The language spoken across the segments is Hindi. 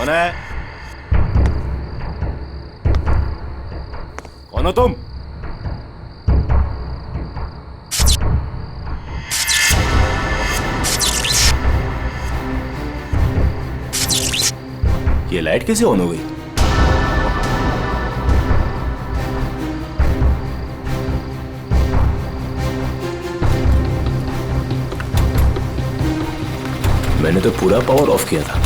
कौन है? कौन हो तुम? ये लाइट कैसे ऑन हो गई? मैंने तो पूरा पावर ऑफ किया था।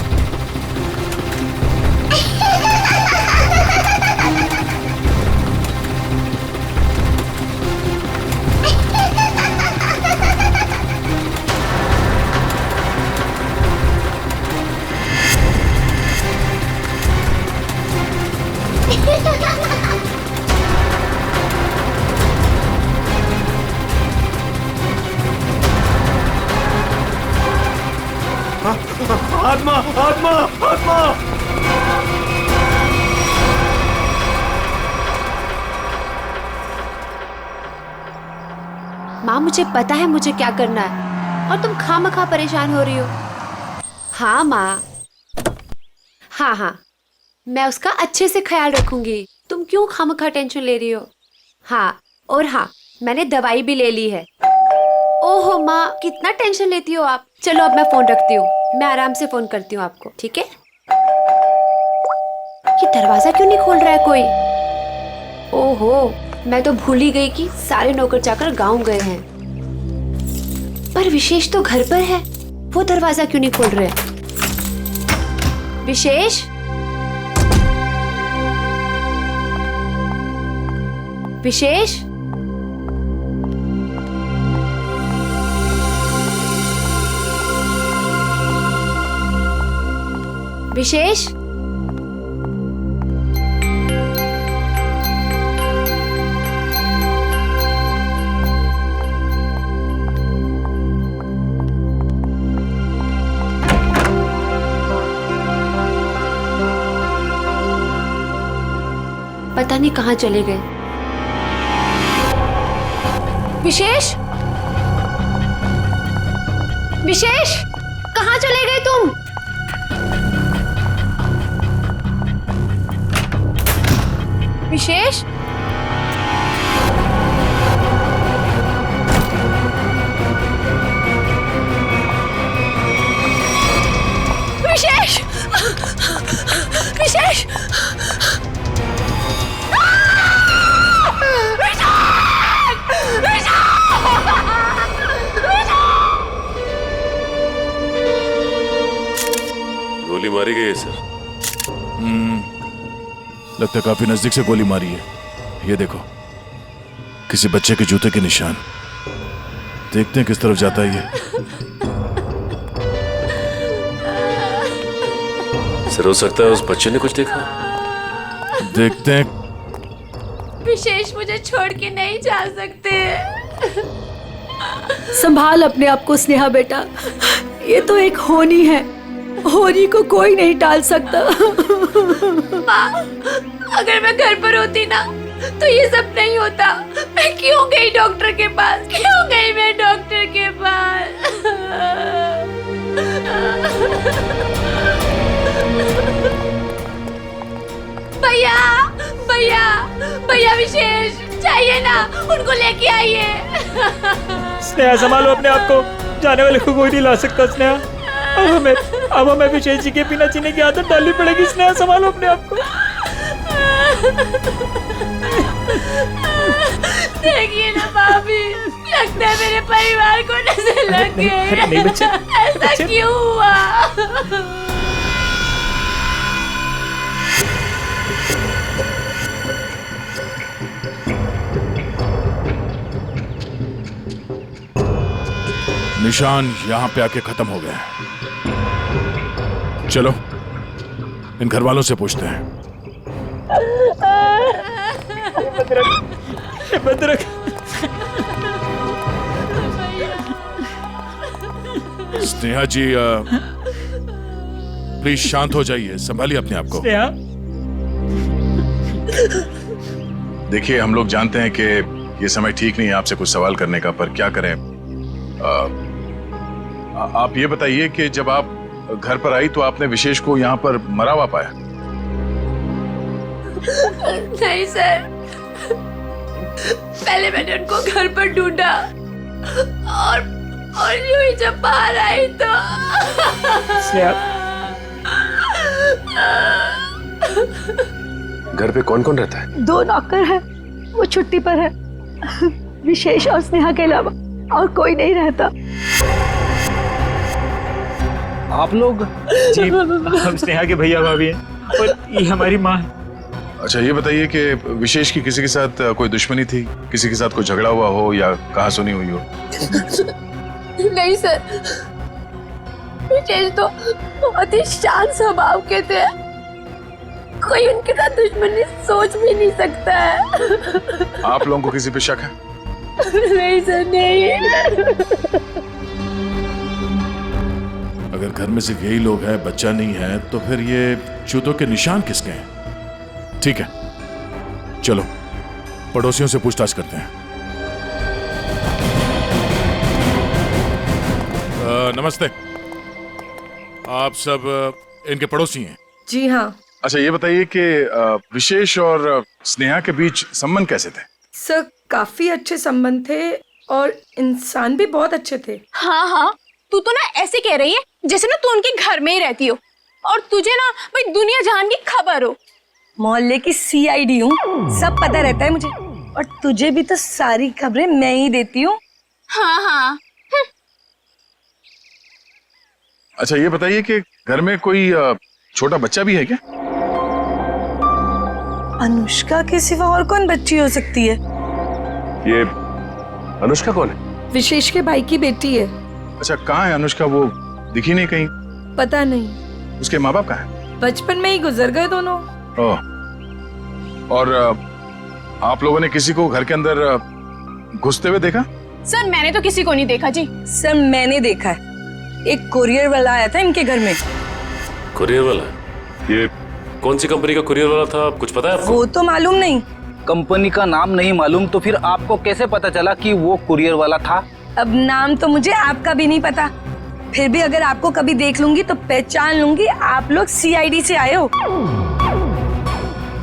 आत्मा आत्मा आत्मा! माँ, मुझे पता है मुझे क्या करना है और तुम खामखा परेशान हो रही हो। हाँ माँ, हाँ, मैं उसका अच्छे से ख्याल रखूंगी। तुम क्यों खामखा टेंशन ले रही हो? हाँ, और हाँ, मैंने दवाई भी ले ली है। ओहो माँ, कितना टेंशन लेती हो आप। चलो अब मैं फोन रखती हूँ, मैं आराम से फोन करती हूँ आपको, ठीक है? ये दरवाजा क्यों नहीं खोल रहा है कोई? ओहो, मैं तो भूल ही गई कि सारे नौकर चाकर गांव गए हैं। पर विशेष तो घर पर है, वो दरवाजा क्यों नहीं खोल रहे? विशेष, विशेष, विशेष, पता नहीं कहाँ चले गए। विशेष, विशेष, कहाँ चले गए तुम? विशेष, विशेष, विशेष, गोली मारी गई है सर। लगता है काफी नजदीक से गोली मारी है। ये देखो, किसी बच्चे के जूते के निशान। देखते हैं किस तरफ जाता है ये। सर, हो सकता है उस बच्चे ने कुछ देखा। देखते हैं। विशेष, मुझे छोड़ के नहीं जा सकते। संभाल अपने आप को स्नेहा बेटा, ये तो एक होनी है, होनी को कोई नहीं टाल सकता। माँ, अगर मैं घर पर होती ना तो ये सब नहीं होता। मैं क्यों गई डॉक्टर के पास? क्यों गई मैं डॉक्टर के पास? भैया, भैया, भैया, विशेष चाहिए ना, उनको लेके आइए। स्नेहा, संभालो अपने आप को, जाने वाले को कोई नहीं ला सकता। स्नेहा, अब हमें विशेष जी के बिना जीने की आदत डालनी पड़ेगी। स्नेहा, संभालो अपने आप को। देखिए ना भाभी, लगता है मेरे परिवार को नजर लग गई। नहीं बच्चे, ऐसा क्यों हुआ? निशान यहां पे आके खत्म हो गए। चलो इन घर वालों से पूछते हैं। बदरक, स्नेहा जी, प्लीज शांत हो जाइए, संभालिए अपने आप को। स्नेहा, देखिए, हम लोग जानते हैं कि ये समय ठीक नहीं है आपसे कुछ सवाल करने का, पर क्या करें। आप ये बताइए कि जब आप घर पर आई तो आपने विशेष को यहाँ पर मरा हुआ पाया? नहीं सर, पहले मैंने उनको घर पर ढूंढा और यूं ही जब बाहर आई तो स्नेहा, घर पे कौन कौन रहता है? 2 नौकर है, वो छुट्टी पर है। विशेष और स्नेहा के अलावा और कोई नहीं रहता। आप लोग? जी, हम स्नेहा के भैया भाभी हैं और ये हमारी माँ है। अच्छा ये बताइए कि विशेष की किसी के साथ कोई दुश्मनी थी, किसी के साथ कोई झगड़ा हुआ हो या कहा सुनी हुई हो? नहीं सर, विशेष तो बहुत ही शांत स्वभाव के थे, कोई उनके साथ दुश्मनी सोच भी नहीं सकता है। आप लोगों को किसी पे शक है? नहीं सर, नहीं। अगर घर में सिर्फ यही लोग हैं, बच्चा नहीं है, तो फिर ये जूतों के निशान किसके हैं? ठीक है, चलो पड़ोसियों से पूछताछ करते हैं। नमस्ते, आप सब इनके पड़ोसी हैं? जी हाँ अच्छा ये बताइए कि विशेष और स्नेहा के बीच संबंध कैसे थे? सर, काफी अच्छे संबंध थे और इंसान भी बहुत अच्छे थे। हाँ हाँ, तू तो ना ऐसे कह रही है जैसे ना तू उनके घर में ही रहती हो और तुझे ना भाई दुनिया जहान की खबर हो। मोहल्ले की CID हूँ, सब पता रहता है मुझे, और तुझे भी तो सारी खबरें मैं ही देती हूँ। हाँ हाँ। अच्छा ये बताइए कि घर में कोई छोटा बच्चा भी है क्या? अनुष्का के सिवा और कौन बच्ची हो सकती है? ये अनुष्का कौन है? विशेष के भाई की बेटी है। अच्छा कहाँ है अनुष्का? वो दिखी नहीं कहीं। पता नहीं, उसके माँ बाप कहाँ हैं? बचपन में ही गुजर गए दोनों। ओह, और आप लोगों ने किसी को घर के अंदर घुसते हुए देखा? सर मैंने तो किसी को नहीं देखा जी। सर मैंने देखा है, एक कुरियर वाला आया था इनके घर में। कुरियर वाला? ये कौन सी कंपनी का कुरियर वाला था, कुछ पता है आपको? वो तो मालूम नहीं। कंपनी का नाम नहीं मालूम तो फिर आपको कैसे पता चला कि वो कुरियर वाला था? अब नाम तो मुझे आपका भी नहीं पता, फिर भी अगर आपको कभी देख लूंगी तो पहचान लूंगी आप लोग CID से आए हो।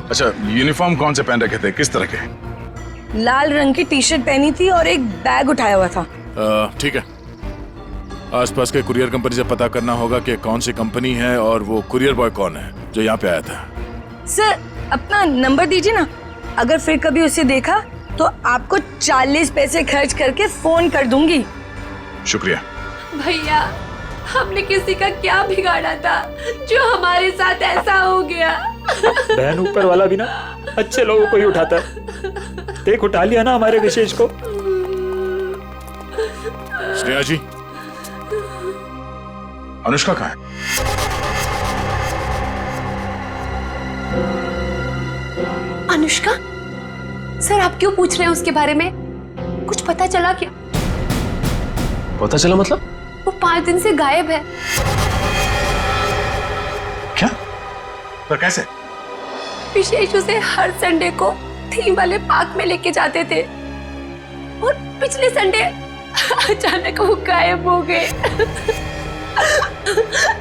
अच्छा यूनिफॉर्म कौन से पहन रखे थे, किस तरह के? लाल रंग की टी-शर्ट पहनी थी और एक बैग उठाया हुआ था। ठीक है, आसपास के कुरियर कंपनी से पता करना होगा कि कौन सी कंपनी है और वो कुरियर बॉय कौन है जो यहाँ पे आया था। सर अपना नंबर दीजिए ना, अगर फिर कभी उसे देखा तो आपको 40 पैसे खर्च करके फोन कर दूंगी। शुक्रिया। भैया, हमने किसी का क्या बिगाड़ा था जो हमारे साथ ऐसा हो गया? बहन, ऊपर वाला भी ना अच्छे लोगों को ही उठाता है। देख उठा लिया ना हमारे विशेष को। स्नेहा जी, अनुष्का कहाँ है? अनुष्का? सर आप क्यों पूछ रहे हैं उसके बारे में? कुछ पता चला क्या? पता चला मतलब? वो 5 दिन से गायब है। क्या? पर कैसे? विशेष उसे हर संडे को थीम वाले पार्क में लेके जाते थे और पिछले संडे अचानक वो गायब हो गए।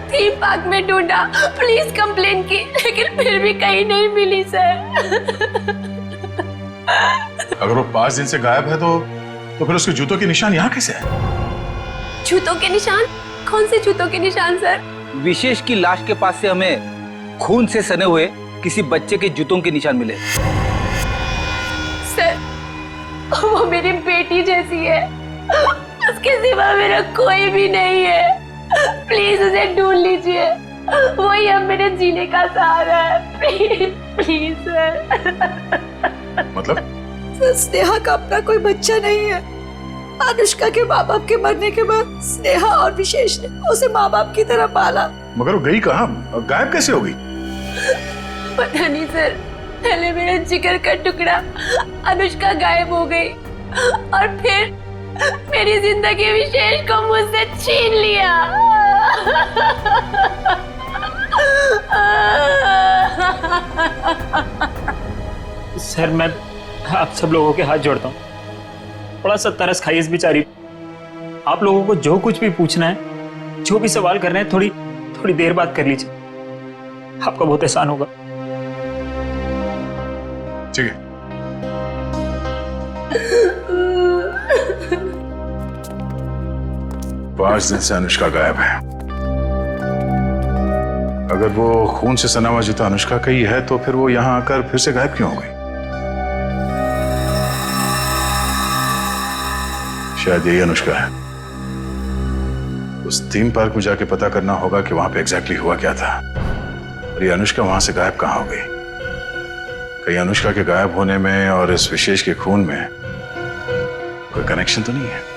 थीम पार्क में ढूंढा, पुलिस कंप्लेन की, लेकिन फिर भी कहीं नहीं मिली सर। अगर वो 5 दिन से गायब है तो फिर उसके जूतों के निशान यहाँ कैसे है? जूतों के निशान? कौन से जूतों के निशान सर? विशेष की लाश के पास से हमें खून से सने हुए किसी बच्चे के जूतों के निशान मिले। सर वो मेरी बेटी जैसी है, उसके सिवा मेरा कोई भी नहीं है। प्लीज उसे ढूंढ लीजिए, वही अब मेरे जीने का सहारा है। Please please sir. मतलब? स्नेहा का अपना कोई बच्चा नहीं है। अनुष्का के माँ बाप के मरने के बाद स्नेहा और विशेष ने उसे माँ बाप की तरह पाला। मगर वो गई कहाँ? गायब कैसे हो गई? पता नहीं सर, पहले मेरा जिगर का टुकड़ा अनुष्का गायब हो गई और फिर मेरी जिंदगी विशेष को मुझसे छीन लिया। सर मैं आप सब लोगों के हाथ जोड़ता हूँ, थोड़ा सा तरस खाइए इस बेचारी। आप लोगों को जो कुछ भी पूछना है, जो भी सवाल करना है, थोड़ी देर बाद कर लीजिए, आपका बहुत एहसान होगा। ठीक है। पांच दिन से अनुष्का गायब है। अगर वो खून से सना हुआ जूता अनुष्का का ही है तो फिर वो यहां आकर फिर से गायब क्यों हो गई? शायद यही अनुष्का है। उस थीम पार्क में जाके पता करना होगा कि वहां पे एग्जैक्टली हुआ क्या था और ये अनुष्का वहां से गायब कहां हो गई। कहीं अनुष्का के गायब होने में और इस विशेष के खून में कोई कनेक्शन तो नहीं है?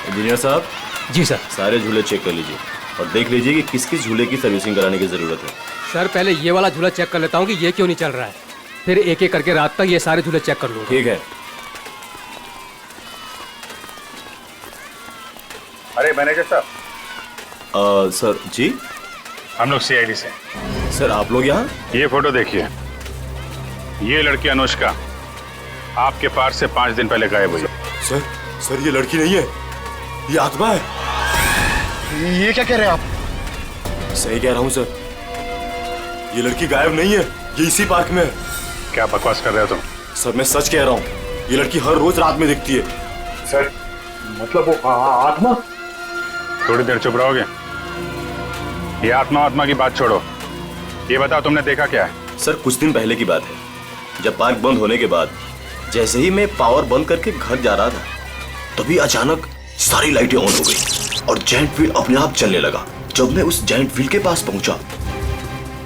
इंजीनियर साहब। जी सर। सारे झूले चेक कर लीजिए और देख लीजिए कि किस किस झूले की सर्विसिंग कराने की जरूरत है। सर पहले ये वाला झूला चेक कर लेता हूँ कि ये क्यों नहीं चल रहा है, फिर एक एक करके रात तक ये सारे झूले चेक कर लूँगा। ठीक है। अरे मैनेजर साहब। सर जी। हम लोग सीआईडी से। सर आप लोग यहाँ? ये फोटो देखिए, ये लड़की अनुष्का आपके पार्क से 5 दिन पहले गायब हुई। सर ये लड़की नहीं है, ये आत्मा है। ये क्या कह रहे हैं आप? सही कह रहा हूँ सर, ये लड़की गायब नहीं है, ये इसी पार्क में है। क्या बकवास कर रहे हो तुम? सर मैं सच कह रहा हूँ, ये लड़की हर रोज रात में दिखती है। सर मतलब वो आत्मा? थोड़ी देर चुप रहोगे? ये आत्मा की बात छोड़ो, ये बताओ तुमने देखा क्या है? सर कुछ दिन पहले की बात है, जब पार्क बंद होने के बाद जैसे ही मैं पावर बंद करके घर जा रहा था तभी अचानक सारी लाइटें ऑन हो गई और जायंट व्हील अपने आप चलने लगा। जब मैं उस जायंट व्हील के पास पहुंचा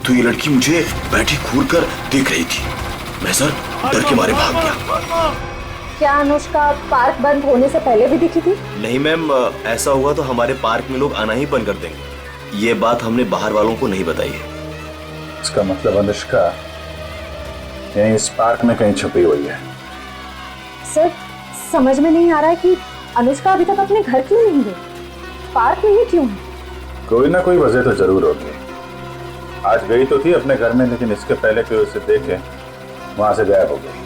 तो ये लड़की मुझे बैठी घूर कर देख रही थी। मैं सर डर के मारे भाग गया। क्या अनुष्का पार्क बंद होने से पहले भी दिखी थी? नहीं मैम, ऐसा हुआ तो हमारे पार्क में लोग आना ही बंद कर देंगे। ये बात हमने बाहर वालों को नहीं बताई है। इसका मतलब अनुष्का यहीं इस पार्क में कहीं छुपी हुई है। सर समझ में नहीं आ रहा है कि अनुष्का अभी तक अपने घर क्यों नहीं गई, पार्क में ही क्यों है? कोई ना कोई वजह तो जरूर होगी। आज गई तो थी अपने घर में, लेकिन इसके पहले कोई उसे देखे वहां से गायब हो गई।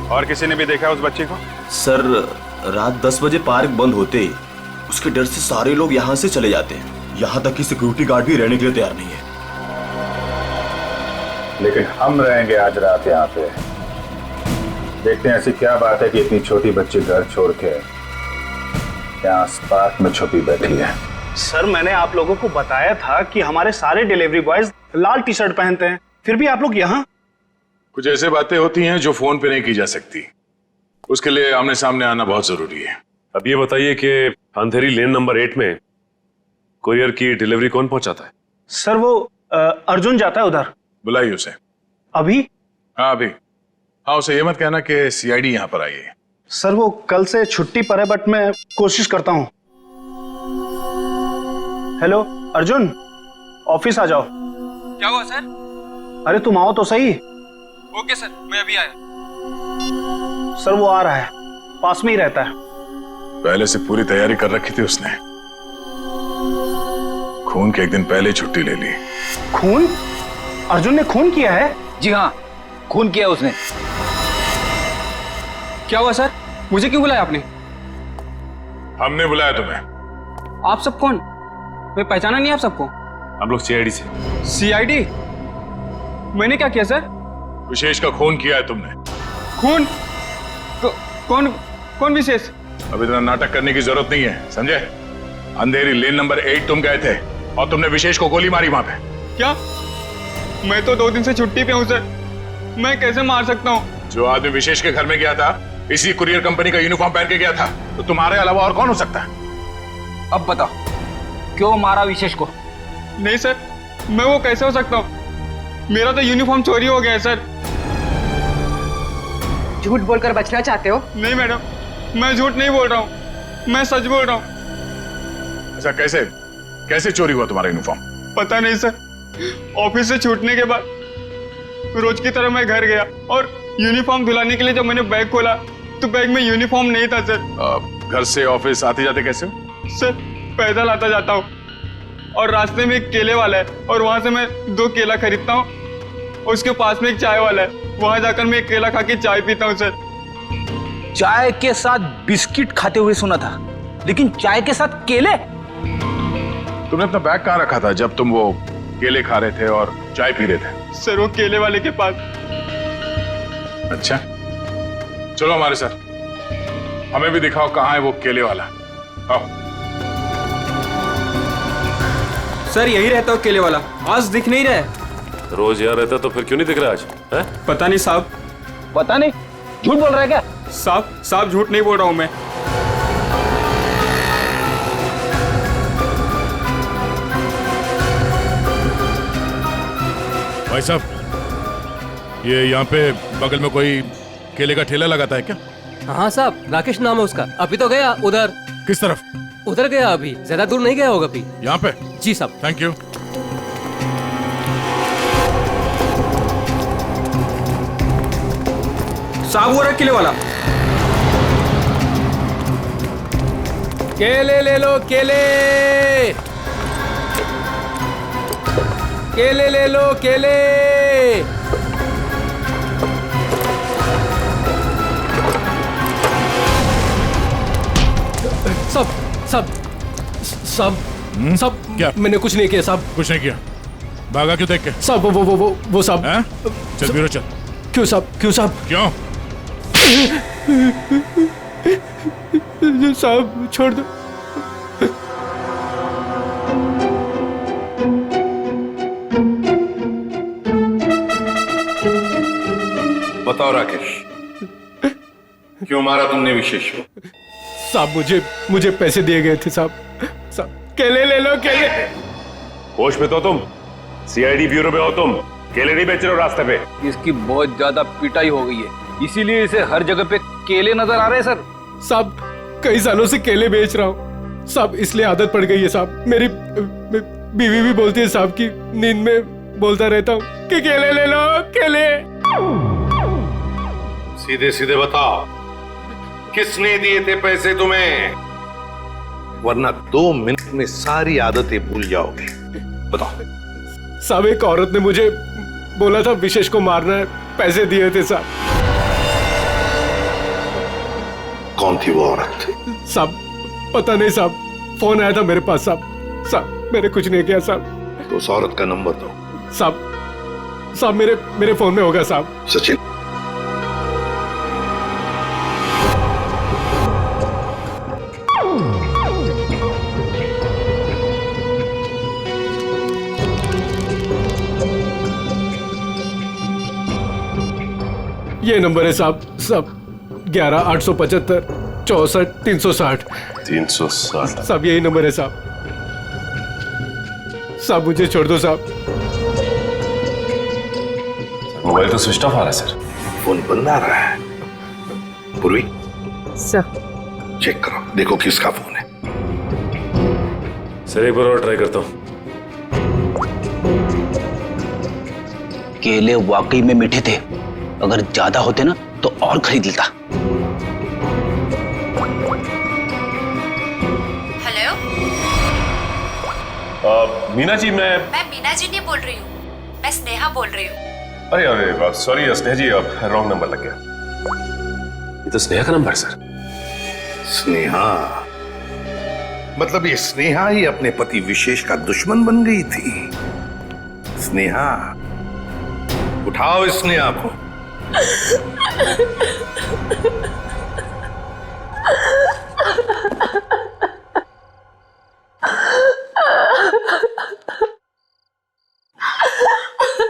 और किसी ने भी देखा उस बच्ची को? सर रात 10 बजे पार्क बंद होते ही उसके डर से सारे लोग यहाँ से चले जाते हैं, यहाँ तक कि सिक्योरिटी गार्ड भी रहने के लिए तैयार नहीं है। लेकिन हम रहेंगे आज रात यहाँ पे। देखते हैं ऐसी क्या बात है कि इतनी छोटी बच्ची घर छोड़ के यहाँ पार्क में छुपी बैठी है। सर मैंने आप लोगों को बताया था कि हमारे सारे डिलीवरी बॉयज लाल टी शर्ट पहनते हैं, फिर भी आप लोग यहाँ। कुछ ऐसे बातें होती हैं जो फोन पे नहीं की जा सकती, उसके लिए आमने सामने आना बहुत जरूरी है। अब ये बताइए कि अंधेरी लेन नंबर 8 में कुरियर की डिलीवरी कौन पहुंचाता है? सर वो अर्जुन जाता है उधर। बुलाइए उसे। अभी? हाँ अभी। हाँ उसे ये मत कहना कि सीआईडी यहाँ पर आई है। सर वो कल से छुट्टी पर है, बट मैं कोशिश करता हूँ। हेलो अर्जुन, ऑफिस आ जाओ। क्या हुआ सर? अरे तुम आओ तो सही। ओके सर, मैं अभी आया। सर वो आ रहा है, पास में ही रहता है। पहले से पूरी तैयारी कर रखी थी उसने, खून के एक दिन पहले छुट्टी ले ली। खून? अर्जुन ने खून किया है? जी हाँ, खून किया उसने। क्या हुआ सर? मुझे क्यों बुलाया आपने? हमने बुलाया तुम्हें। आप सब कौन? मैं पहचाना नहीं आप सबको। हम लोग सीआईडी से। सीआईडी? मैंने क्या किया सर? विशेष का खून किया है तुमने। खून? कौन विशेष? अब इतना नाटक करने की जरूरत नहीं है, समझे? अंधेरी लेन नंबर 8 तुम गए थे और तुमने विशेष को गोली मारी वहां पे। क्या? मैं तो 2 दिन से छुट्टी पे हूँ सर, मैं कैसे मार सकता हूँ? जो आदमी विशेष के घर में गया था इसी कुरियर कंपनी का यूनिफॉर्म पहन के गया था, तो तुम्हारे अलावा और कौन हो सकता है? अब बताओ क्यों मारा विशेष को? नहीं सर, मैं वो कैसे हो सकता हूँ? मेरा तो यूनिफॉर्म चोरी हो गया है सर। झूठ बोलकर बचना चाहते हो? नहीं मैडम, मैं झूठ नहीं बोल रहा हूँ, मैं सच बोल रहा हूँ। ऐसा कैसे कैसे चोरी हुआ तुम्हारा यूनिफॉर्म? पता नहीं सर, ऑफिस से छूटने के बाद रोज की तरह मैं घर गया और यूनिफॉर्म धुलाने के लिए जब मैंने बैग खोला तो बैग में यूनिफॉर्म नहीं था सर। घर से ऑफिस आते जाते कैसे हो? सर पैदल आता जाता हूँ और रास्ते में एक केले वाला है और वहां से मैं 2 केला खरीदता हूँ। उसके पास में एक चाय वाला है, वहां जाकर मैं एक केला खा के चाय पीता हूँ सर। चाय के साथ बिस्किट खाते हुए सुना था, लेकिन चाय के साथ केले? तुमने अपना बैग कहाँ रखा था जब तुम वो केले खा रहे थे और चाय पी रहे थे? सर वो केले वाले के पास। अच्छा, चलो हमारे साथ, हमें भी दिखाओ कहाँ है वो केले वाला। आओ। सर यही रहता हूँ केले वाला, आज दिख नहीं रहा है। रोज यहाँ रहता तो फिर क्यों नहीं दिख रहा आज? है? पता नहीं साहब। पता नहीं, झूठ बोल रहा है क्या? साहब झूठ नहीं बोल रहा हूँ मैं। भाई साहब, ये यहाँ पे बगल में कोई केले का ठेला लगाता है क्या? हाँ साहब, राकेश नाम है उसका। अभी तो गया उधर। किस तरफ? उधर गया, अभी ज्यादा दूर नहीं गया होगा अभी। यहाँ पे? जी साहब। Thank you. साहब वो रहा केले वाला। केले ले लो, केले केले ले लो, केले। सब क्या? मैंने कुछ नहीं किया साहब। कुछ नहीं किया? भागा क्यों देख के? साहब वो साहब। चल बीरो चल। क्यों साहब? क्यों? साहब छोड़ दो। बताओ राकेश, क्यों मारा तुमने विशेष को? साहब मुझे पैसे दिए गए थे साहब। केले ले लो, केले। होश में तो तुम? सीआईडी ब्यूरो में हो तुम? केले नहीं बेच रहे हो रास्ते पे? इसकी बहुत ज्यादा पिटाई हो गई है, इसीलिए इसे हर जगह पे केले नजर आ रहे हैं सर। साहब कई सालों से केले बेच रहा हूँ साहब, इसलिए आदत पड़ गई है साहब। मेरी बीवी भी बोलती है साहब की नींद में बोलता रहता हूँ कि केले ले लो, केले। सीधे सीधे बताओ, किसने दिए थे पैसे तुम्हें? वरना 2 मिनट में सारी आदतें भूल जाओगे। बताओ। साहब एक औरत ने मुझे बोला था विशेष को मारना है, पैसे दिए थे साहब। कौन थी वो औरत? साहब पता नहीं साहब, फोन आया था मेरे पास साहब मैंने कुछ नहीं किया साहब। तो उस औरत का नंबर दो। साहब मेरे फोन में होगा साहब। सचिन, ये नंबर है साहब 11 875 64 360। 360 साहब यही नंबर है साहब। साहब मुझे छोड़ दो साहब। मोबाइल तो स्विच ऑफ आ रहा है सर। फोन बंद आ रहा है। पूर्वी सर चेक करो, देखो किसका फोन है। सर एक बार और ट्राई करता हूँ। केले वाकई में मीठे थे, अगर ज्यादा होते ना तो और खरीद लेता। हेलो, मीना जी, मैं मीना जी नहीं बोल रही हूँ, मैं स्नेहा बोल रही हूँ। अरे सॉरी स्नेहा जी, अब रॉन्ग नंबर लग गया। ये तो स्नेहा का नंबर सर। स्नेहा? मतलब ये स्नेहा ही अपने पति विशेष का दुश्मन बन गई थी। स्नेहा, उठाओ इस स्नेहा को।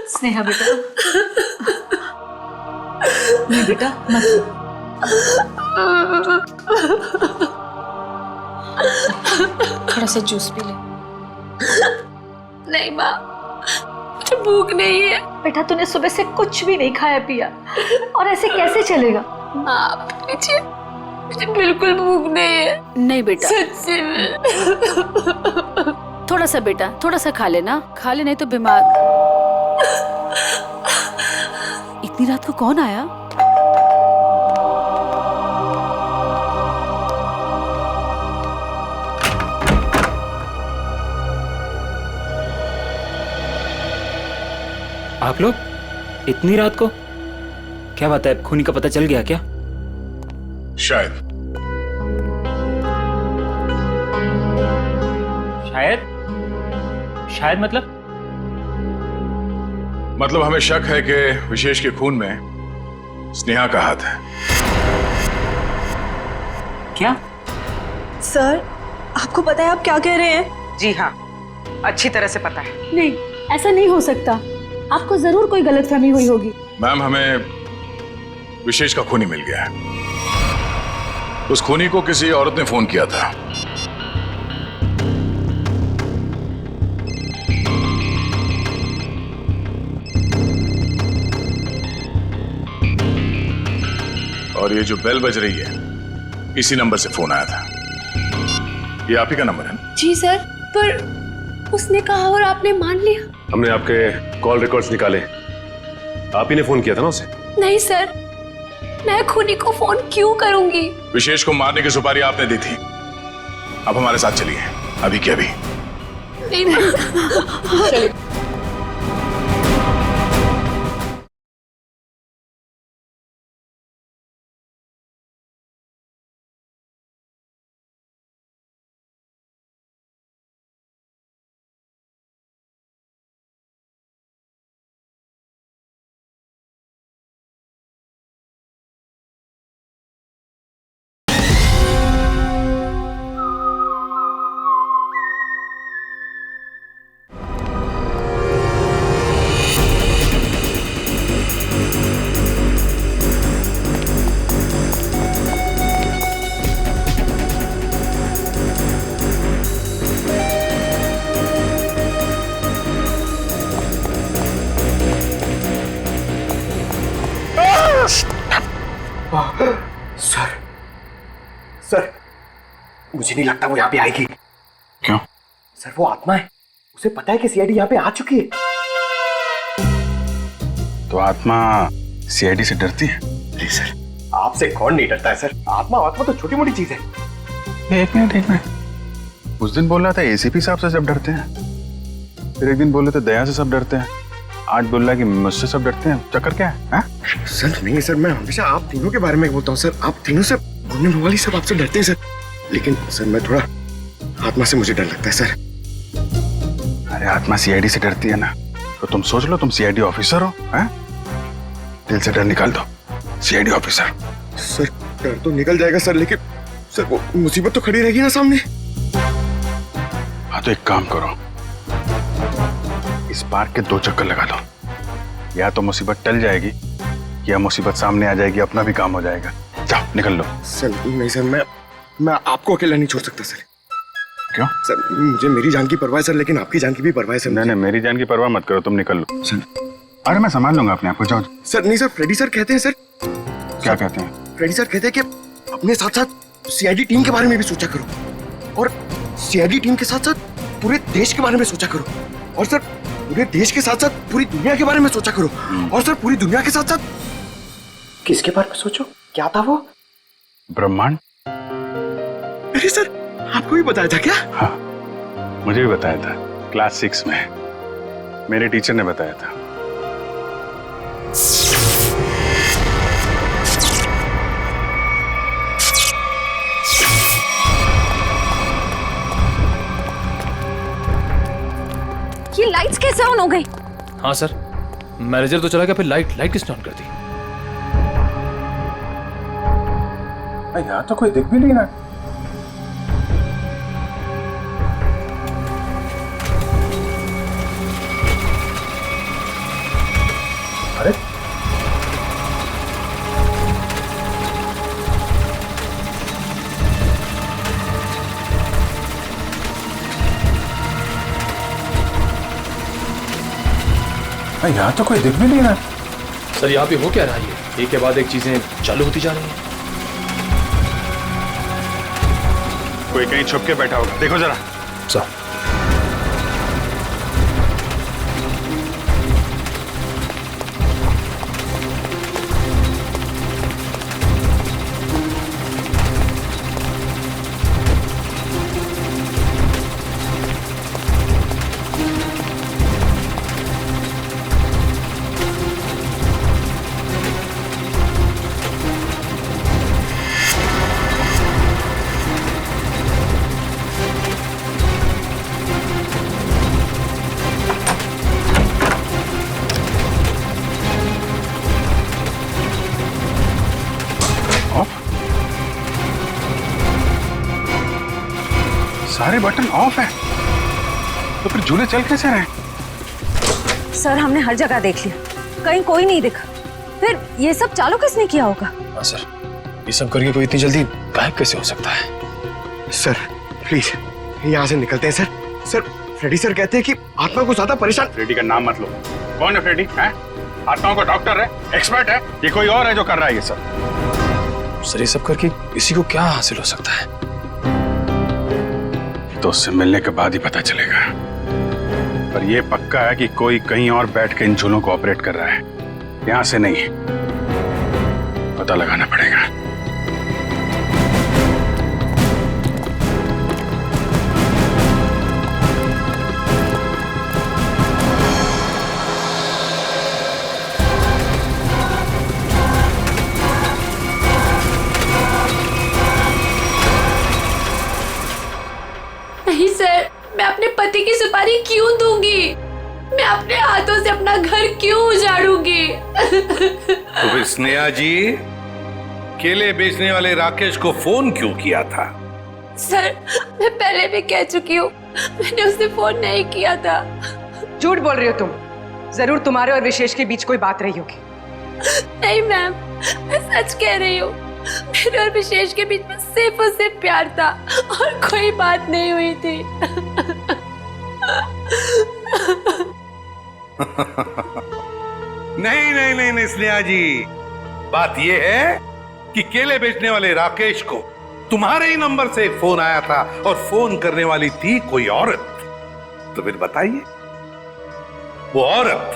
स्नेहा बेटा, नहीं बेटा मत। थोड़ा सा जूस पी ले। नहीं माँ, मुझे भूख नहीं है। बेटा तूने सुबह से कुछ भी नहीं खाया पिया और ऐसे कैसे चलेगा? माँ लीजिए, मुझे बिल्कुल भूख नहीं है। नहीं बेटा, सच्ची में। थोड़ा सा बेटा, थोड़ा सा खा लेना, खा ले नहीं तो बीमार। इतनी रात को कौन आया? आप लोग इतनी रात को? क्या बात है, खूनी का पता चल गया क्या? शायद। शायद? शायद मतलब हमें शक है कि विशेष के खून में स्नेहा का हाथ है। क्या? सर, आपको पता है आप क्या कह रहे हैं? जी हाँ, अच्छी तरह से पता है। नहीं, ऐसा नहीं हो सकता। आपको जरूर कोई गलतफहमी हुई होगी। मैम, हमें विशेष का खूनी मिल गया है। उस खूनी को किसी औरत ने फोन किया था। और ये जो बेल बज रही है, इसी नंबर से फोन आया था। ये आप ही का नंबर है ना? जी सर, पर उसने कहा और आपने मान लिया। हमने आपके कॉल रिकॉर्ड्स निकाले, आप ही ने फोन किया था ना उसे? नहीं सर, मैं खूनी को फोन क्यों करूंगी? विशेष को मारने की सुपारी आपने दी थी। अब हमारे साथ चलिए, अभी के अभी। नहीं चलिए। सर, मुझे नहीं लगता वो यहाँ पे आएगी। क्यों? सर, वो आत्मा है, उसे पता है कि सीआईडी यहाँ पे आ चुकी है। तो आत्मा सीआईडी से डरती है? नहीं सर, आपसे कौन नहीं डरता है सर। आत्मा तो छोटी मोटी चीज है। एक मिनट। उस दिन बोल रहा था एसीपी साहब से सब डरते हैं, फिर एक दिन बोले थे दया से सब डरते हैं, आज बोल रहा है कि मुझसे सब डरते हैं। चक्कर क्या है? सर नहीं सर, मैं हमेशा आप तीनों के बारे में बोलता हूँ सर। आप तीनों से घूमने वाली सब आपसे डरते हैं सर। लेकिन सर, मैं थोड़ा आत्मा से मुझे डर लगता है सर। अरे आत्मा सीआईडी से डरती है ना, तो तुम सोच लो तुम सीआईडी ऑफिसर हो, हैं? दिल से डर निकाल दो, सीआईडी ऑफिसर। सर, डर तो निकल जाएगा सर, लेकिन सर वो मुसीबत तो खड़ी रहेगी ना सामने। हाँ, तो एक काम करो, इस पार्क के 2 चक्कर लगा दो। या तो मुसीबत टल जाएगी या मुसीबत सामने आ जाएगी, अपना भी काम हो जाएगा। जाओ, निकल लो। सर नहीं सर, मैं आपको अकेला नहीं छोड़ सकता सर। क्यों? सर, मुझे मेरी जान की परवाह है सर, लेकिन आपकी जान की भी परवाह है सर। नहीं, मेरी जान की परवाह मत करो, तुम निकल लो। सर, अरे मैं संभाल लूंगा अपने आप को, जाओ। सर नहीं सर, फ्रेडी सर कहते हैं सर। क्या कहते हैं? फ्रेडी सर कहते हैं कि अपने साथ साथ सीआईडी टीम के बारे में भी सोचा करो, और सीआईडी टीम के साथ साथ पूरे देश के बारे में सोचा करो, और सर पूरे देश के साथ साथ पूरी दुनिया के बारे में सोचा करो, और सर पूरी दुनिया के साथ साथ किसके बारे में सोचो? क्या था वो? ब्रह्मांड। अरे सर, आपको भी बताया था क्या? हाँ, मुझे भी बताया था, क्लास 6 में मेरे टीचर ने बताया था। ये लाइट्स कैसे ऑन हो गई? हाँ सर, मैनेजर तो चला गया, फिर लाइट किसने ऑन कर दी? यहाँ तो कोई दिख भी नहीं रहा। अरे यहाँ तो कोई दिख भी नहीं रहा। सर, यहाँ पे हो क्या रहा है? एक के बाद एक चीजें चालू होती जा रही हैं। कोई कहीं छुप के बैठा होगा, देखो जरा। सर सारे बटन ऑफ है, तो फिर झूले चल कैसे रहे? सर हमने हर जगह देख लिया, कहीं कोई नहीं दिखा। फिर ये सब चालू किसने किया होगा? हाँ सर, ये सब करके कोई इतनी जल्दी गायब कैसे हो सकता है? सर प्लीज यहाँ से निकलते हैं सर। सर फ्रेडी सर कहते हैं कि आत्मा को ज्यादा परेशान। फ्रेडी का नाम मत लो। कौन है फ्रेडी? है आत्माओं का डॉक्टर है, एक्सपर्ट है, ये कोई और है जो कर रहा है ये सब? सर ये सब करके किसी को क्या हासिल हो सकता है? तो उससे मिलने के बाद ही पता चलेगा। पर यह पक्का है कि कोई कहीं और बैठ के इन झूलों को ऑपरेट कर रहा है, यहां से नहीं। पता लगाना पड़ेगा। नहीं सर, मैं अपने पति की सुपारी क्यों दूंगी? मैं अपने हाथों से अपना घर क्यों उजाड़ूंगी? तो फिर स्नेहा जी केले बेचने वाले राकेश को फोन क्यों किया था? सर मैं पहले भी कह चुकी हूँ, मैंने उसे फोन नहीं किया था। झूठ बोल रही हो तुम। जरूर तुम्हारे और विशेष के बीच कोई बात रही होगी। नहीं मैम, मैं सच कह रही हूँ। मेरे और विशेष के बीच में सिर्फ उससे प्यार था और कोई बात नहीं हुई थी। नहीं नहीं नहीं नहीं स्नेहा जी, बात यह है कि केले बेचने वाले राकेश को तुम्हारे ही नंबर से एक फोन आया था और फोन करने वाली थी कोई औरत। तो फिर बताइए, वो औरत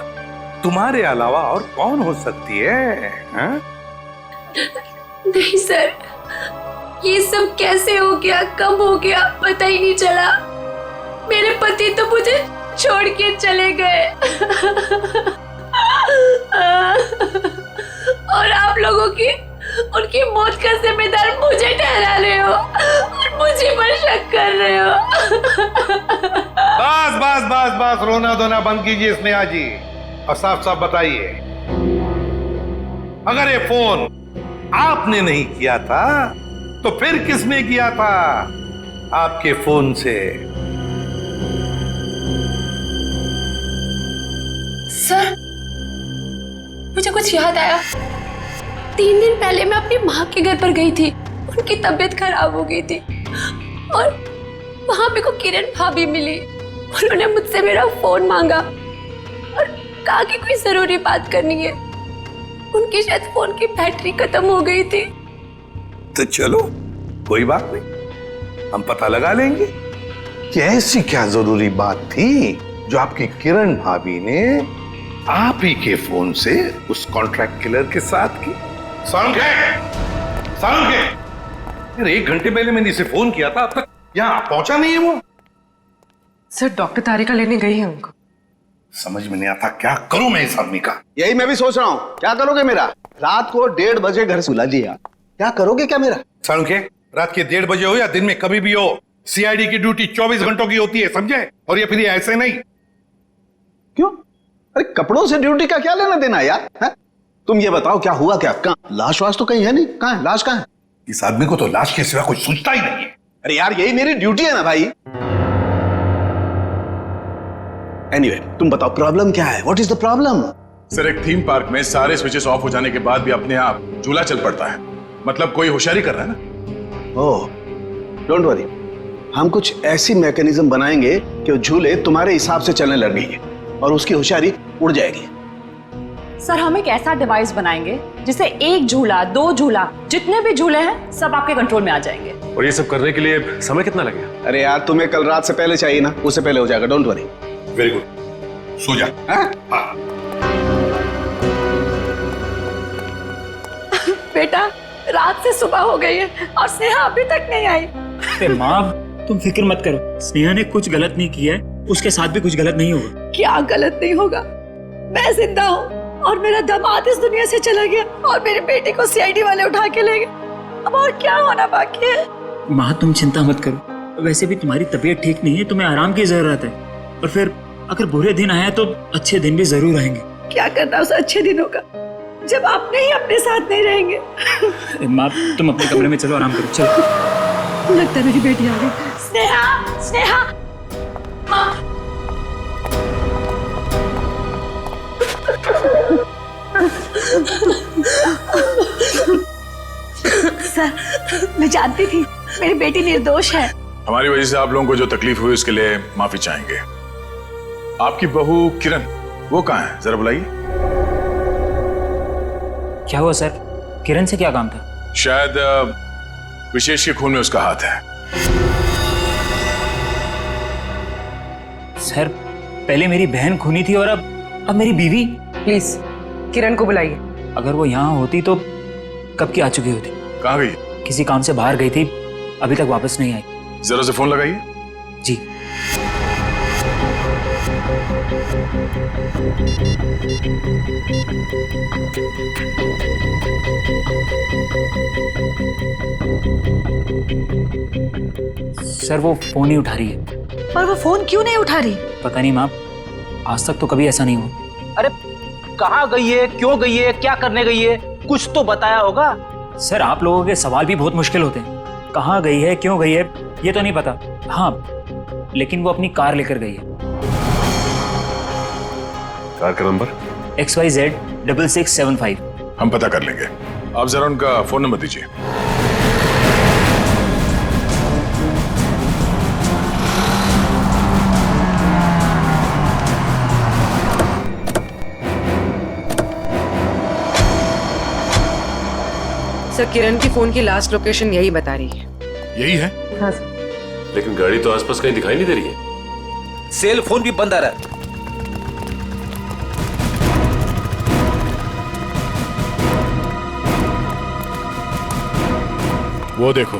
तुम्हारे अलावा और कौन हो सकती है? हा? नहीं सर, ये सब कैसे हो गया, कब हो गया, पता ही नहीं चला। मेरे पति तो मुझे छोड़ के चले गए और आप लोगों की उनकी मौत का जिम्मेदार मुझे ठहरा रहे हो और मुझे पर शक कर रहे हो। बस बस बस बस, रोना धोना बंद कीजिए स्नेहा जी और साफ साफ बताइए, अगर ये फोन आपने नहीं किया था तो फिर किसने किया था आपके फोन से? सर मुझे कुछ याद आया। 3 दिन पहले मैं अपनी माँ के घर पर गई थी, उनकी तबीयत खराब हो गई थी और वहां मेरे को किरण भाभी मिली। उन्होंने मुझसे मेरा फोन मांगा और कहा कि कोई जरूरी बात करनी है। उनकी शायद फोन की बैटरी खत्म हो गई थी। तो चलो कोई बात नहीं, हम पता लगा लेंगे कि ऐसी क्या जरूरी बात थी जो आपकी किरण भाभी ने आप ही के फोन से उस कॉन्ट्रैक्ट किलर के साथ की। साउंड यार 1 घंटे पहले मैंने इसे फोन किया था, अब तक यहाँ पहुंचा नहीं है वो। सर डॉक्टर तारिका लेने गई है उनको। समझ में नहीं आता क्या करूं मैं इस आदमी का। यही मैं भी सोच रहा हूँ, क्या करोगे मेरा? रात को 1:30 बजे घर सुला दिया, क्या करोगे क्या मेरा? साउंड के रात के 1:30 बजे हो या दिन में कभी भी हो, सीआईडी की ड्यूटी 24 घंटों की होती है, समझे? और ये फिर ये ऐसे नहीं। क्यों? अरे कपड़ों से ड्यूटी का क्या लेना देना यार? है? तुम ये बताओ क्या हुआ क्या? कहाँ लाश वाश तो कहीं है नहीं, कहाँ है लाश? कहाँ है? इस आदमी को तो लाश के सिवा कुछ सोचता ही नहीं है। अरे यार यही मेरी ड्यूटी है ना भाई। एनीवे तुम बताओ प्रॉब्लम क्या है? What is the problem? Sir एक थीम पार्क में सारे स्विचेस ऑफ हो जाने के बाद भी अपने आप झूला चल पड़ता है, मतलब कोई होशियारी कर रहा है ना। ओह डोंट वरी, हम कुछ ऐसी मैकेनिज्म बनाएंगे कि वो झूले तुम्हारे हिसाब से चलने लगेंगे और उसकी होशियारी उड़ जाएगी। सर हम एक ऐसा डिवाइस बनाएंगे जिससे 1 झूला 2 झूला जितने भी झूले हैं सब आपके कंट्रोल में आ जाएंगे। और ये सब करने के लिए समय कितना लगेगा? अरे यार तुम्हें कल रात से पहले चाहिए ना, उससे पहले हो जाएगा, डोंट वरी। वेरी गुड, सो जा। हाँ बेटा रात से सुबह हो गई है और स्नेहा अभी तक नहीं आई। अरे माँ तुम फिक्र मत करो, स्नेहा ने कुछ गलत नहीं किया है, उसके साथ भी कुछ गलत नहीं होगा। क्या गलत नहीं होगा? मैं जिंदा हूँ और मेरा दामाद इस दुनिया से चला गया और मेरे बेटे को सीआईडी वाले उठा के ले गए। अब और क्या होना बाकी है? माँ तुम चिंता मत करो, वैसे भी तुम्हारी तबीयत ठीक नहीं है, तुम्हें आराम की जरूरत है। और फिर अगर बुरे दिन आए तो अच्छे दिन भी जरूर आएंगे। क्या करना उस अच्छे दिनों का जब आपने ही अपने साथ नहीं रहेंगे। माँ तुम अपने कमरे में चलो, आराम करो, चलो। लगता है मेरी बेटी आ गई। स्नेहा, स्नेहा, माँ। सर मैं जानती थी मेरी बेटी निर्दोष है। हमारी वजह से आप लोगों को जो तकलीफ हुई उसके लिए माफी चाहेंगे। आपकी बहू किरण वो कहाँ है, जरा बुलाइए। क्या हुआ सर, किरण से क्या काम था? शायद विशेष के खून में उसका हाथ है। सर पहले मेरी बहन खूनी थी और अब मेरी बीवी। प्लीज किरण को बुलाइए। अगर वो यहाँ होती तो कब की आ चुकी होती। कहाँ गई? किसी काम से बाहर गई थी, अभी तक वापस नहीं आई। जरा से फोन लगाइए। जी। सर वो फोन नहीं उठा रही है। पर वो फोन क्यों नहीं उठा रही? पता नहीं माँ, आज तक तो कभी ऐसा नहीं हुआ। अरे कहाँ गई है, क्यों गई है, क्या करने गई है, कुछ तो बताया होगा। सर आप लोगों के सवाल भी बहुत मुश्किल होते हैं। कहाँ गई है, क्यों गई है, ये तो नहीं पता। हाँ लेकिन वो अपनी कार लेकर गई है। कार का नंबर XYZ 6675। हम पता कर लेंगे, आप जरा उनका फोन नंबर दीजिए। सर किरण की फोन की लास्ट लोकेशन यही बता रही है। यही है? हाँ सर। लेकिन गाड़ी तो आसपास कहीं दिखाई नहीं दे रही है। सेल फोन भी बंद आ रहा है। वो देखो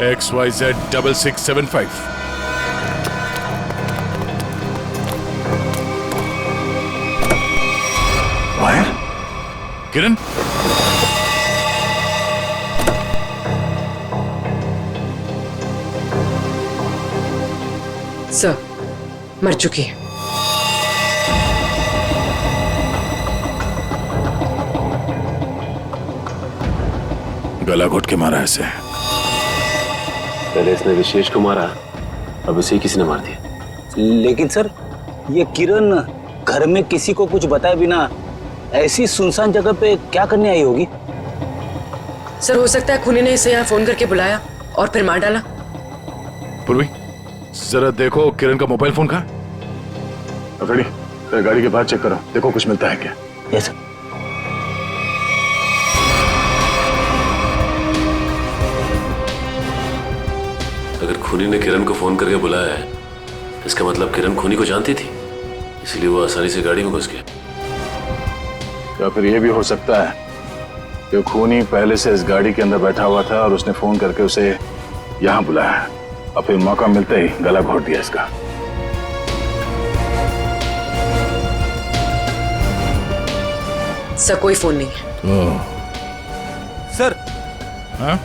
XYZ 6675। वायर? किरण? सर मर चुकी है। गला घोट के मारा ऐसे। पहले इसने विशेष को मारा, अब इसे किसी ने मार दिया। लेकिन सर ये किरण घर में किसी को कुछ बताए बिना ऐसी सुनसान जगह पे क्या करने आई होगी? सर हो सकता है खूनी ने इसे यहाँ फोन करके बुलाया और फिर मार डाला। पूर्वी जरा देखो किरण का मोबाइल फोन कहाँ? अफेड़ी गाड़ी के बाहर चेक करो, देखो कुछ मिलता है क्या। Yes sir. अगर खूनी ने किरण को फोन करके बुलाया है, इसका मतलब किरण खूनी को जानती थी, इसलिए वो आसानी से गाड़ी में घुस गया। या फिर ये भी हो सकता है कि खूनी पहले से इस गाड़ी के अंदर बैठा हुआ था और उसने फोन करके उसे यहाँ बुलाया और फिर मौका मिलते ही गला घोट दिया इसका। सर कोई फोन नहीं है। सर हाँ?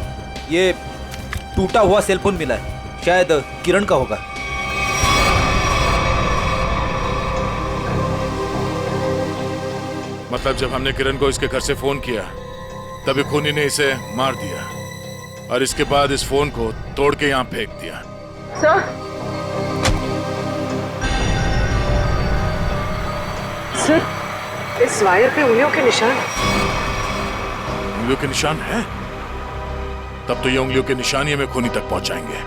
ये टूटा हुआ सेल फोन मिला है, शायद किरण का होगा। मतलब जब हमने किरण को इसके घर से फोन किया तभी खूनी ने इसे मार दिया और इसके बाद इस फोन को तोड़ के यहाँ फेंक दिया। सर इस वायर पे उंगलियों के निशान। उंगलियों के निशान है? तब तो ये उंगलियों के निशान ही हमें खूनी तक पहुंचाएंगे।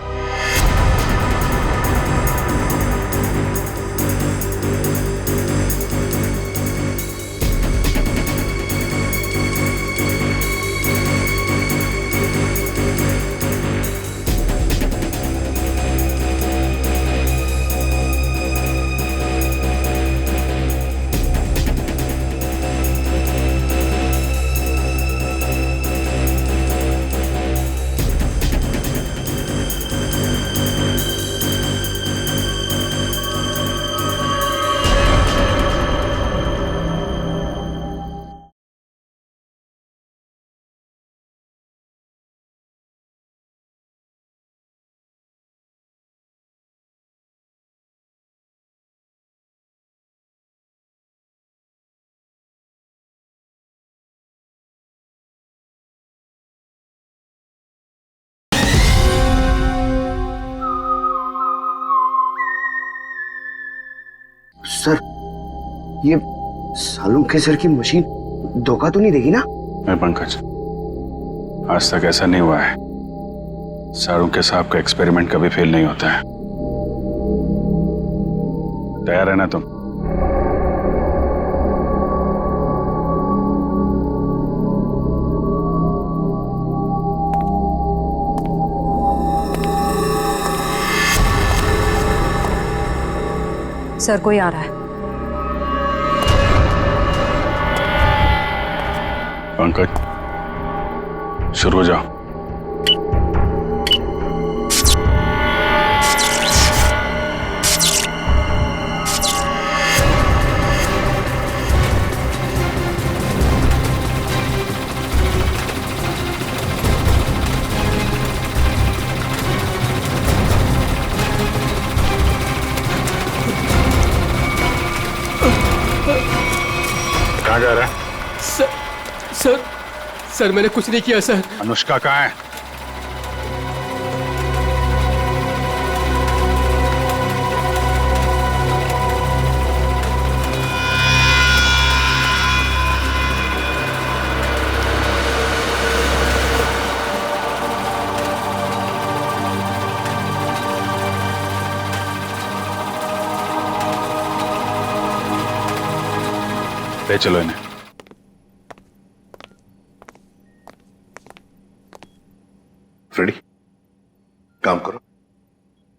सर, ये सालों के सर की मशीन धोखा तो नहीं देगी ना? नहीं पंकज, आज तक ऐसा नहीं हुआ है। सारू के साहब का एक्सपेरिमेंट कभी फेल नहीं होता है। तैयार है ना तुम? सर कोई आ रहा है। पंकज, शुरू हो जाओ। कहाँ जा रहा है? सर मैंने कुछ नहीं किया सर। अनुष्का कहाँ है? ले चलो इन्हें। फ्रेडी, काम करो,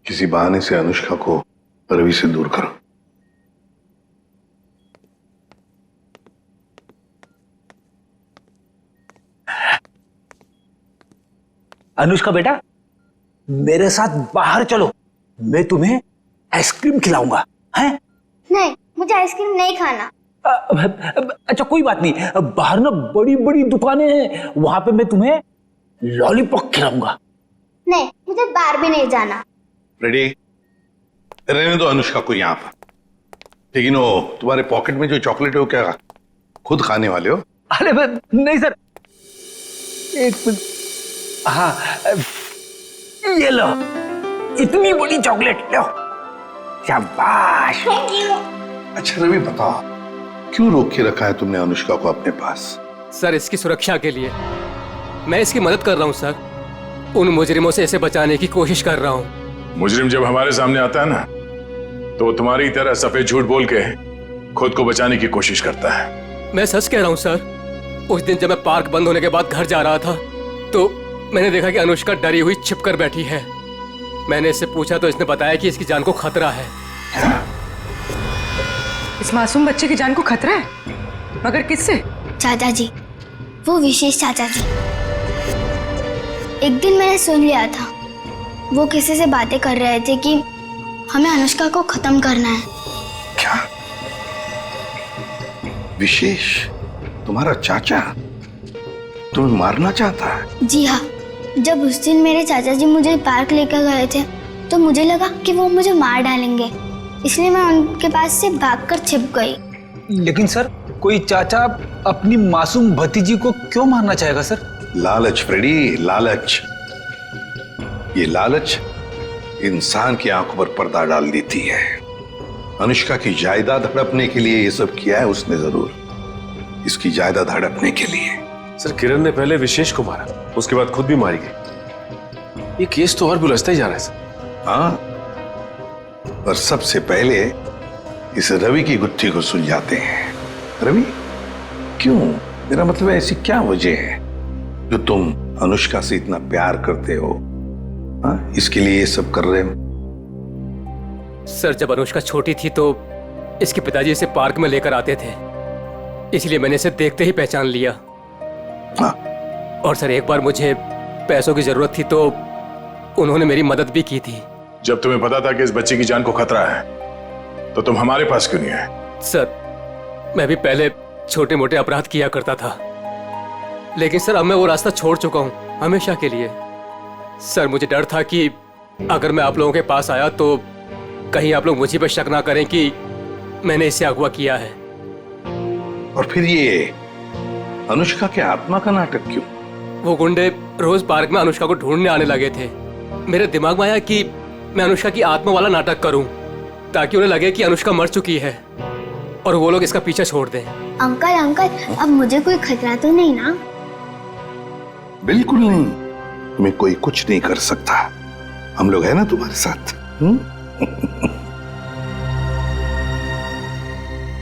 किसी बहाने से अनुष्का को रवि से दूर करो। अनुष्का बेटा, मेरे साथ बाहर चलो, मैं तुम्हें आइसक्रीम खिलाऊंगा। हैं? नहीं, मुझे आइसक्रीम नहीं खाना। अच्छा कोई बात नहीं, बाहर ना बड़ी बड़ी दुकानें हैं, वहां पे मैं तुम्हें लॉलीपॉप खिलाऊंगा। नहीं, मुझे बाहर भी नहीं जाना। फ्रेडी, रहने दो अनुष्का को यहाँ पर। लेकिन वो तुम्हारे पॉकेट में जो चॉकलेट है वो क्या खुद खाने वाले हो? अरे नहीं सर, एक मिनट। हाँ, ये लो, इतनी बड़ी चॉकलेट लो। शाबाश। अच्छा रवि, बताओ क्यों रोक के रखा है तुमने अनुष्का को अपने पास? सर इसकी सुरक्षा के लिए। मैं इसकी मदद कर रहा हूँ सर, उन मुजरिमों से इसे बचाने की कोशिश कर रहा हूँ। मुजरिम जब हमारे सामने आता है ना, तो वो तुम्हारी तरह सफेद झूठ बोल के खुद को बचाने की कोशिश करता है। मैं सच कह रहा हूँ सर। उस दिन जब मैं पार्क बंद होने के बाद घर जा रहा था, तो मैंने देखा कि अनुष्का डरी हुई छिपकर बैठी है। मैंने इससे पूछा तो इसने बताया कि इसकी जान को खतरा है। इस मासूम बच्चे की जान को खतरा है? मगर किससे? चाचा जी, वो विशेष चाचा जी। एक दिन मैंने सुन लिया था, वो किसी से बातें कर रहे थे कि हमें अनुष्का को खत्म करना है। क्या? विशेष तुम्हारा चाचा तुम्हें मारना चाहता है? जी हाँ, जब उस दिन मेरे चाचा जी मुझे पार्क लेकर गए थे, तो मुझे लगा कि वो मुझे मार डालेंगे, इसलिए मैं उनके पास से भागकर छिप गई। लेकिन सर, कोई चाचा अपनी मासूम भतीजी को क्यों मारना चाहेगा सर? लालच फ्रेडी, लालच। ये लालच इंसान की आंखों पर पर्दा डाल देती है। अनुष्का की जायदाद हड़पने के लिए ये सब किया है उसने जरूर, इसकी जायदाद हड़पने के लिए। सर किरण ने पहले विशेष को मारा, उसके बाद खुद भी मारी गई। ये केस तो और भी उलझता ही जा रहा है सर। हाँ, और सबसे पहले इस रवि की गुत्थी को सुलझाते हैं। रवि, क्यों? मेरा मतलब है, ऐसी क्या वजह है जो तुम अनुष्का से इतना प्यार करते हो? हाँ, इसके लिए ये सब कर रहे हो? सर जब अनुष्का छोटी थी तो इसके पिताजी इसे पार्क में लेकर आते थे, इसलिए मैंने इसे देखते ही पहचान लिया। हाँ। और सर एक बार मुझे पैसों की जरूरत थी तो उन्होंने मेरी मदद भी की थी। जब तुम्हें पता था कि इस बच्चे की जान को खतरा है, तो तुम हमारे पास क्यों नहीं आए? सर मैं भी पहले छोटे मोटे अपराध किया करता था, लेकिन सर अब मैं वो रास्ता छोड़ चुका हूं हमेशा के लिए। सर मुझे डर था कि अगर मैं आप लोगों के पास आया तो कहीं आप लोग मुझे पर शक ना करें कि मैंने इसे अगवा किया है। और फिर ये अनुष्का के आत्मा का नाटक क्यों? वो गुंडे रोज पार्क में अनुष्का को ढूंढने आने लगे थे। मेरे दिमाग में आया कि मैं अनुष्का की आत्मा वाला नाटक करूं, ताकि उन्हें लगे कि अनुष्का मर चुकी है और वो लोग इसका पीछा छोड़ दें। अंकल अंकल, अब मुझे कोई खतरा तो नहीं ना? बिल्कुल नहीं, तुम्हें कोई कुछ नहीं कर सकता। हम लोग हैं ना तुम्हारे साथ।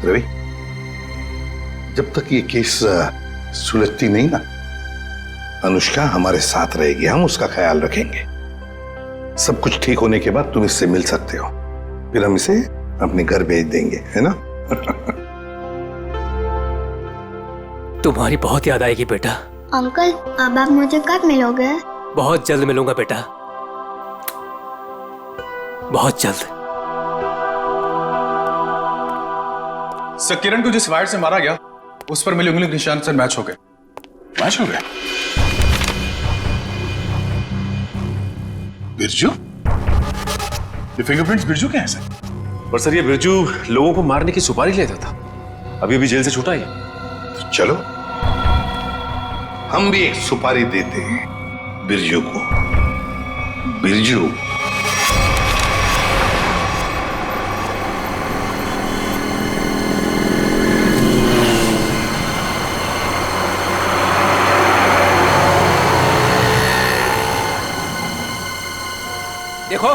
रवि, जब तक ये केस सुलझती नहीं ना, अनुष्का हमारे साथ रहेगी, हम उसका ख्याल रखेंगे। सब कुछ ठीक होने के बाद तुम इससे मिल सकते हो, फिर हम इसे अपने घर भेज देंगे, है ना? तुम्हारी बहुत याद आएगी बेटा। अंकल, अब आप मुझे कब मिलोगे? बहुत जल्द मिलूंगा बेटा, बहुत जल्द। सर, किरण को जिस वायर से मारा गया उस पर मिले उंगली के निशान से मैच हो गए। मैच हो गए? बिरजू? ये फिंगरप्रिंट्स बिरजू के हैं सर? पर सर ये बिरजू लोगों को मारने की सुपारी लेता था, अभी अभी जेल से छूटा है। तो चलो हम भी एक सुपारी देते हैं बिरजू को। बिरजू, देखो,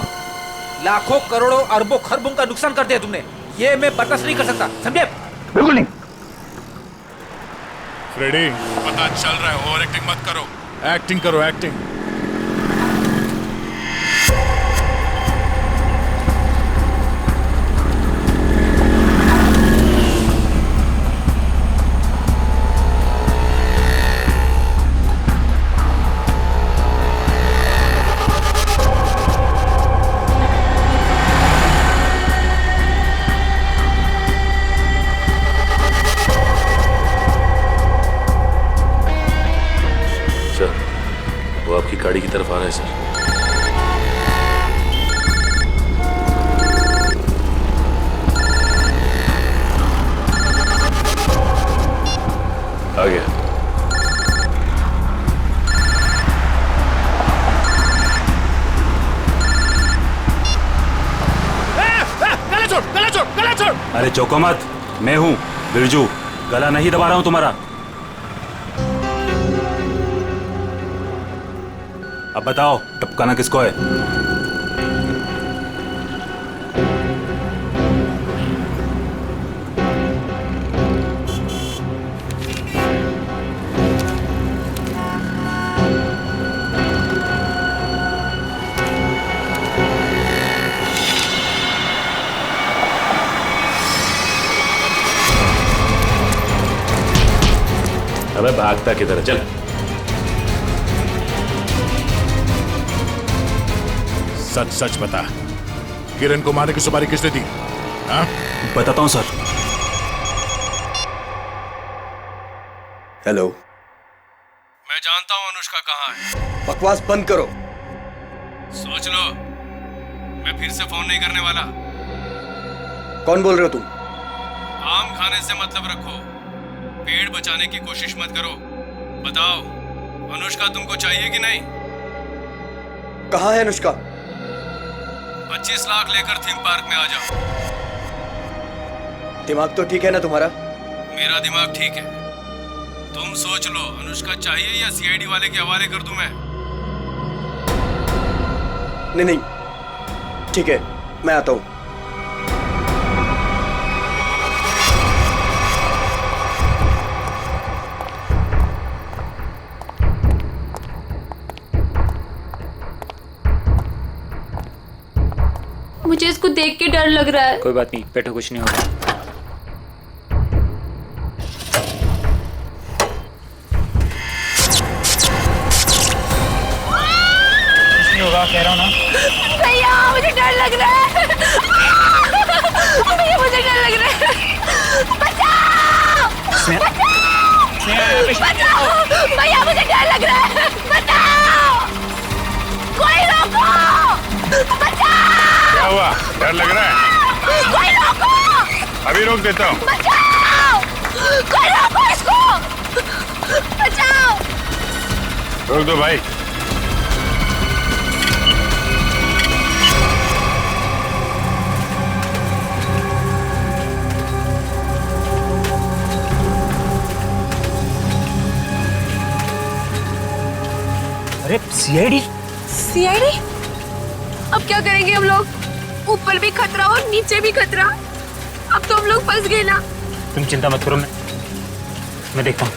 लाखों करोड़ों अरबों खरबों का नुकसान कर दिया तुमने, ये मैं बर्दाश्त नहीं कर सकता, समझे? बिल्कुल नहीं। फ्रेडी, पता चल रहा है, ओवर एक्टिंग मत करो, एक्टिंग करो, एक्टिंग। आपकी गाड़ी की तरफ आ रहा है सर। आ गया। गला छोड़, गला छोड़, गला छोड़। अरे चौको मत, मैं हूं बिरजू, गला नहीं दबा रहा हूं तुम्हारा। अब बताओ टपकाना किसको है? अबे भागता किधर, चल। सच सच बता, किरण को मारने की सुपारी किसने दी? हाँ? बताता हूं सर। हेलो, मैं जानता हूं अनुष्का कहाँ है। बकवास बंद करो। सोच लो, मैं फिर से फोन नहीं करने वाला। कौन बोल रहे हो तुम? आम खाने से मतलब रखो, पेड़ बचाने की कोशिश मत करो। बताओ, अनुष्का तुमको चाहिए कि नहीं? कहाँ है अनुष्का? 25 लाख लेकर थीम पार्क में आ जाओ। दिमाग तो ठीक है ना तुम्हारा? मेरा दिमाग ठीक है। तुम सोच लो, अनुष्का चाहिए या सीआईडी वाले के हवाले कर दूं मैं? नहीं नहीं, ठीक है, मैं आता हूं। मुझे इसको देख के डर लग रहा है। कोई बात नहीं, बैठो, कुछ नहीं होगा। कुछ नहीं होगा, कह रहा हूँ ना। भैया मुझे डर लग रहा है। भैया मुझे डर लग रहा है। बचाओ! बचाओ! भैया मुझे डर लग रहा है। बचाओ! कोई रोको! बचाओ! क्या हुआ? डर लग रहा है? कोई रोको! अभी रोक देता हूँ। बचाओ! कोई रोको इसको! बचाओ! रोक दो भाई। अरे सीआईडी? सीआईडी? अब क्या करेंगे हम लोग? ऊपर भी खतरा और नीचे भी खतरा। अब तो हम लोग फंस गए ना। तुम चिंता मत करो, मैं देखता हूँ।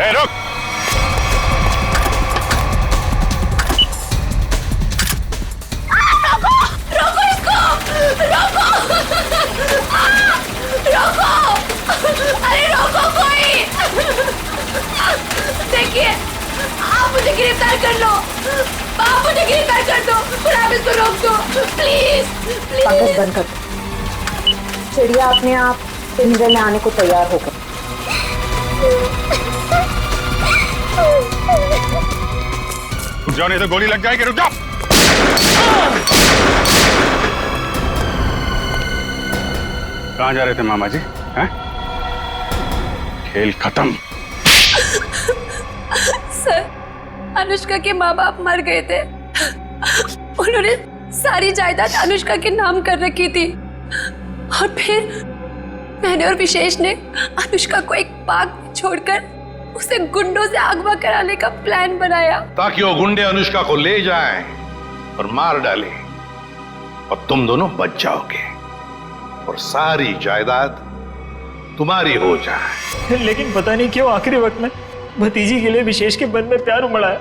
रुक! रोको इसको! रोको! रोको! अरे रोको कोई! देखिए, आप मुझे गिरफ्तार कर लो। आप मुझे गिरफ्तार कर दो। पर आप इसको रोक दो, प्लीज पंकज प्लीज। बंद कर। चिड़िया अपने आप पिंजरे में आने को तैयार हो गई। रुक जाओ, नहीं तो गोली लग जाएगी। रुक जाओ। कहाँ जा रहे थे मामा जी? हैं? खेल खत्म। सर, अनुष्का के माँ बाप मर गए थे। उन्होंने सारी जायदाद अनुष्का के नाम कर रखी थी और फिर मैंने और विशेष ने अनुष्का को एक पार्क में छोड़कर उसे गुंडों से अगवा कराने का प्लान बनाया ताकि वो गुंडे अनुष्का को ले जाएं और मार डालें और तुम दोनों बच जाओगे और सारी जायदाद तुम्हारी हो जाए। लेकिन पता नहीं क्यों आखिरी वक्त में भतीजी के लिए विशेष के मन में प्यार उमड़ा है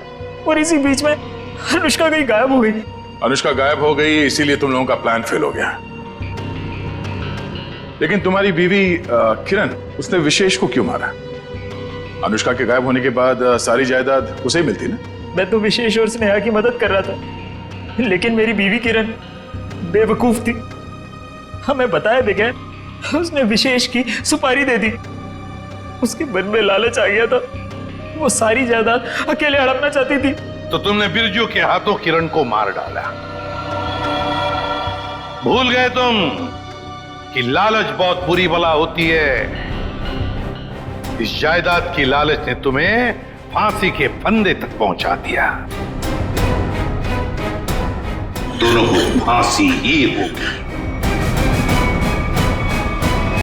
और इसी बीच में अनुष्का कहीं गायब हो गई। अनुष्का गायब हो गई, इसीलिए तुम लोगों का प्लान फेल हो गया। लेकिन तुम्हारी बीवी किरण, उसने विशेष को क्यों मारा? अनुष्का के गायब होने के बाद सारी जायदाद उसे ही मिलती ना। मैं तो विशेष और स्नेहा की मदद कर रहा था, लेकिन मेरी बीवी किरण बेवकूफ थी। हमें बताया बगैर उसने विशेष की सुपारी दे दी। उसके मन में लालच आ गया था, वो सारी जायदाद अकेले हड़पना चाहती थी। तो तुमने बिरजू के हाथों किरण को मार डाला। भूल गए तुम कि लालच बहुत बुरी बला होती है। इस जायदाद की लालच ने तुम्हें फांसी के फंदे तक पहुंचा दिया। दोनों को फांसी ही होगी।